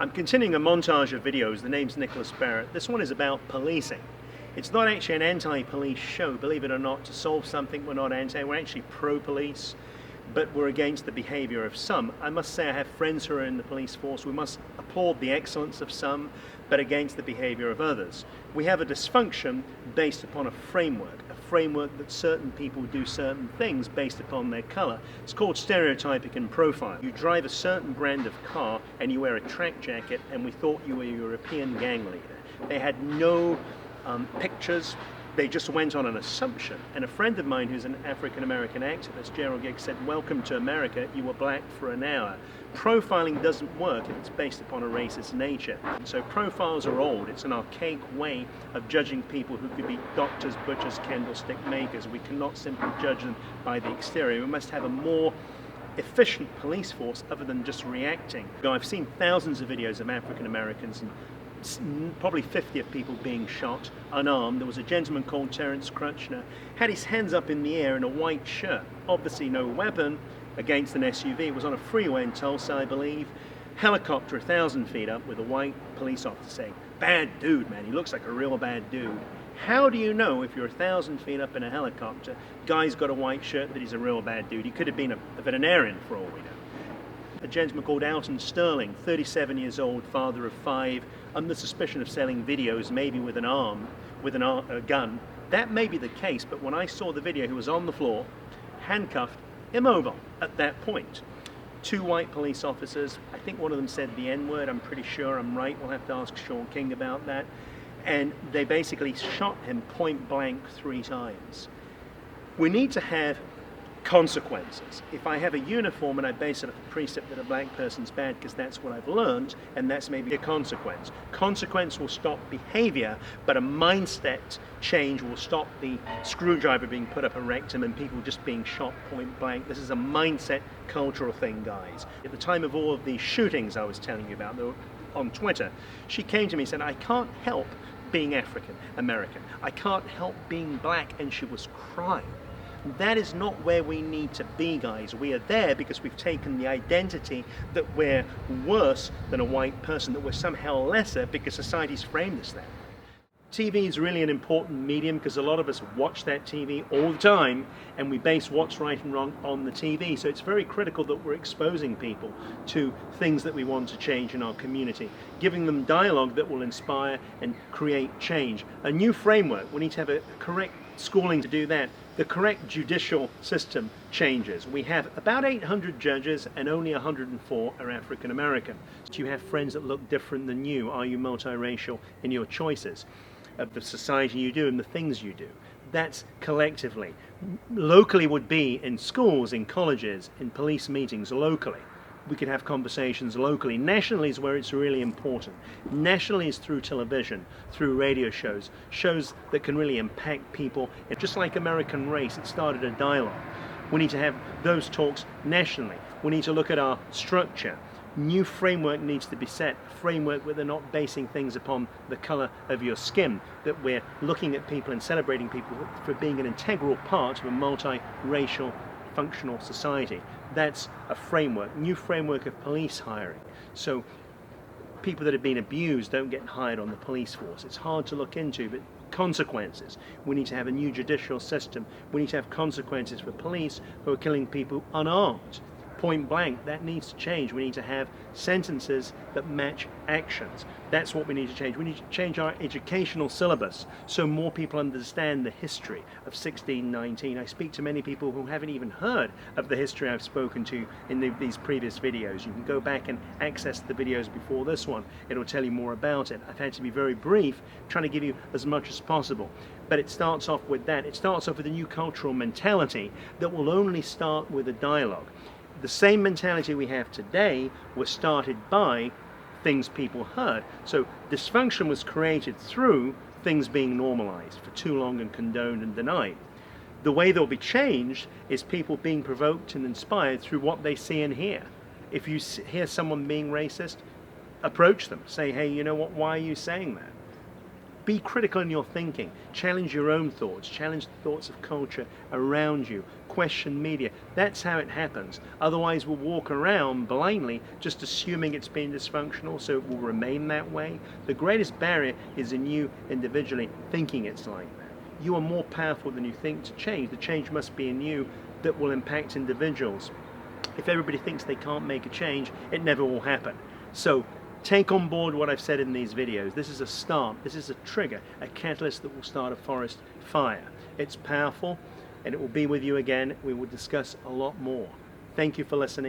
I'm continuing a montage of videos. The name's Nicholas Barrett. This one is about policing. It's not actually an anti-police show, believe it or not. To solve something, we're not anti, we're actually pro-police, but we're against the behavior of some. I must say I have friends who are in the police force. We must applaud the excellence of some, but against the behavior of others. We have a dysfunction based upon a framework that certain people do certain things based upon their color. It's called stereotyping and profile. You drive a certain brand of car and you wear a track jacket, and we thought you were a European gang leader. They had no pictures. They just went on an assumption. And a friend of mine who's an African-American activist, Gerald Giggs, said, "Welcome to America, you were black for an hour." Profiling doesn't work if it's based upon a racist nature. And so profiles are old. It's an archaic way of judging people who could be doctors, butchers, candlestick makers. We cannot simply judge them by the exterior. We must have a more efficient police force other than just reacting. I've seen thousands of videos of African Americans and probably 50 of people being shot unarmed. There was a gentleman called Terence Crutchner, had his hands up in the air in a white shirt, obviously no weapon, against an SUV. It was on a freeway in Tulsa, I believe. Helicopter 1,000 feet up with a white police officer saying, "Bad dude, man, he looks like a real bad dude." How do you know if you're 1,000 feet up in a helicopter, guy's got a white shirt, that he's a real bad dude? He could have been a veterinarian for all we know. A gentleman called Alton Sterling, 37 years old, father of 5, under suspicion of selling videos, maybe with a gun. That may be the case, but when I saw the video, he was on the floor, handcuffed, immobile at that point. 2 white police officers, I think one of them said the N-word, I'm pretty sure I'm right, we'll have to ask Sean King about that. And they basically shot him point blank 3 times. We need to have consequences. If I have a uniform and I base it off a precept that a black person's bad because that's what I've learned, and that's maybe a consequence. Consequence will stop behavior, but a mindset change will stop the screwdriver being put up a rectum and people just being shot point blank. This is a mindset cultural thing, guys. At the time of all of these shootings I was telling you about on Twitter, she came to me and said, "I can't help being African American. I can't help being black," and she was crying. That is not where we need to be, guys. We are there because we've taken the identity that we're worse than a white person, that we're somehow lesser because society's framed us that. TV is really an important medium because a lot of us watch that TV all the time and we base what's right and wrong on the TV. So it's very critical that we're exposing people to things that we want to change in our community, giving them dialogue that will inspire and create change. A new framework, we need to have a correct schooling to do that. The correct judicial system changes. We have about 800 judges and only 104 are African American. Do you have friends that look different than you? Are you multiracial in your choices of the society you do and the things you do? That's collectively. Locally would be in schools, in colleges, in police meetings locally. We could have conversations locally. Nationally is where it's really important. Nationally is through television, through radio shows, shows that can really impact people. And just like American Race, it started a dialogue. We need to have those talks nationally. We need to look at our structure. New framework needs to be set, a framework where they're not basing things upon the color of your skin, that we're looking at people and celebrating people for being an integral part of a multiracial functional society. That's a framework, new framework of police hiring. So people that have been abused don't get hired on the police force. It's hard to look into, but consequences. We need to have a new judicial system. We need to have consequences for police who are killing people unarmed. Point blank, that needs to change. We need to have sentences that match actions. That's what we need to change. We need to change our educational syllabus so more people understand the history of 1619. I speak to many people who haven't even heard of the history I've spoken to in these previous videos. You can go back and access the videos before this one. It'll tell you more about it. I've had to be very brief, trying to give you as much as possible. But it starts off with that. It starts off with a new cultural mentality that will only start with a dialogue. The same mentality we have today was started by things people heard. So dysfunction was created through things being normalized for too long and condoned and denied. The way they'll be changed is people being provoked and inspired through what they see and hear. If you hear someone being racist, approach them. Say, "Hey, you know what? Why are you saying that?" Be critical in your thinking. Challenge your own thoughts. Challenge the thoughts of culture around you. Question media. That's how it happens. Otherwise, we'll walk around blindly just assuming it's been dysfunctional, so it will remain that way. The greatest barrier is in you individually thinking it's like that. You are more powerful than you think to change. The change must be in you that will impact individuals. If everybody thinks they can't make a change, it never will happen. So take on board what I've said in these videos. This is a start, this is a trigger, a catalyst that will start a forest fire. It's powerful and it will be with you again. We will discuss a lot more. Thank you for listening.